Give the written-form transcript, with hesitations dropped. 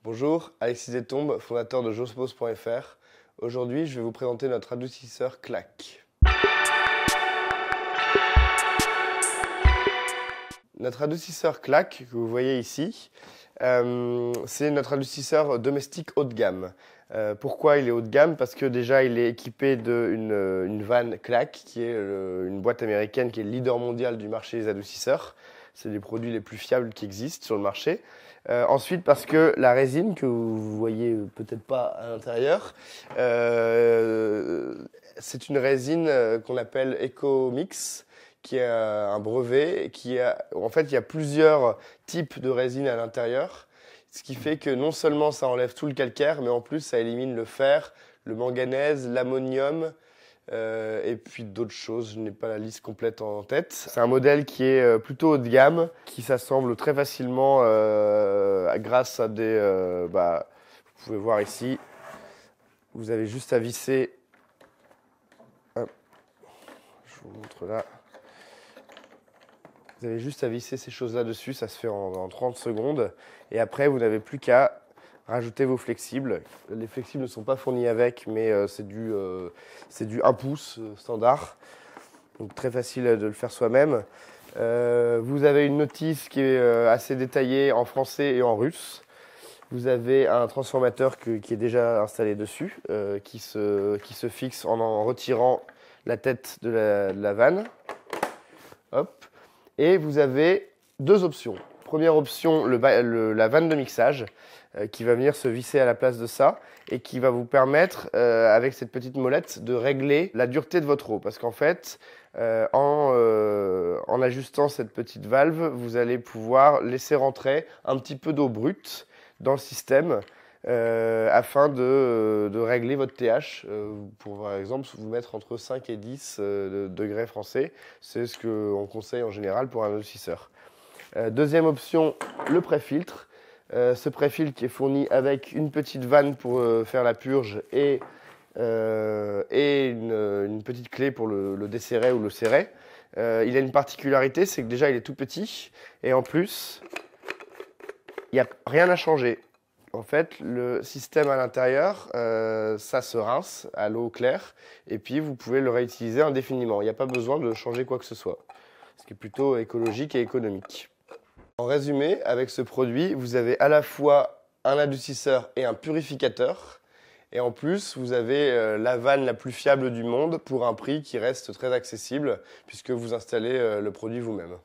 Bonjour, Alexis Zetombe, fondateur de jospos.fr. Aujourd'hui, je vais vous présenter notre adoucisseur Clac. Notre adoucisseur Clac, que vous voyez ici, c'est notre adoucisseur domestique haut de gamme. Pourquoi il est haut de gamme? Parce que déjà, il est équipé d'une vanne Clac, qui est une boîte américaine qui est le leader mondial du marché des adoucisseurs. C'est les produits les plus fiables qui existent sur le marché. Ensuite, parce que la résine que vous voyez peut-être pas à l'intérieur, c'est une résine qu'on appelle EcoMix, qui est un brevet, en fait, il y a plusieurs types de résine à l'intérieur, ce qui fait que non seulement ça enlève tout le calcaire, mais en plus ça élimine le fer, le manganèse, l'ammonium, et puis d'autres choses. Je n'ai pas la liste complète en tête. C'est un modèle qui est plutôt haut de gamme, qui s'assemble très facilement grâce à des... vous pouvez voir ici, vous avez juste à visser. Hop, je vous montre là. Vous avez juste à visser ces choses-là dessus, ça se fait en 30 secondes. Et après, vous n'avez plus qu'à rajouter vos flexibles. Les flexibles ne sont pas fournis avec, mais c'est du 1 pouce standard. Donc très facile de le faire soi-même. Vous avez une notice qui est assez détaillée en français et en russe. Vous avez un transformateur qui est déjà installé dessus, qui se fixe en retirant la tête de la vanne. Hop. Et vous avez deux options. Première option, la vanne de mixage qui va venir se visser à la place de ça et qui va vous permettre, avec cette petite molette, de régler la dureté de votre eau. Parce qu'en fait, en ajustant cette petite valve, vous allez pouvoir laisser rentrer un petit peu d'eau brute dans le système afin de régler votre TH. Pour par exemple vous mettre entre 5 et 10 degrés français. C'est ce qu'on conseille en général pour un adoucisseur. Deuxième option, le pré-filtre. Ce pré-filtre qui est fourni avec une petite vanne pour faire la purge et une petite clé pour le desserrer ou le serrer. Il a une particularité, c'est que déjà il est tout petit et en plus il n'y a rien à changer. En fait, le système à l'intérieur, ça se rince à l'eau claire et puis vous pouvez le réutiliser indéfiniment. Il n'y a pas besoin de changer quoi que ce soit, ce qui est plutôt écologique et économique. En résumé, avec ce produit, vous avez à la fois un adoucisseur et un purificateur. Et en plus, vous avez la vanne la plus fiable du monde pour un prix qui reste très accessible puisque vous installez le produit vous-même.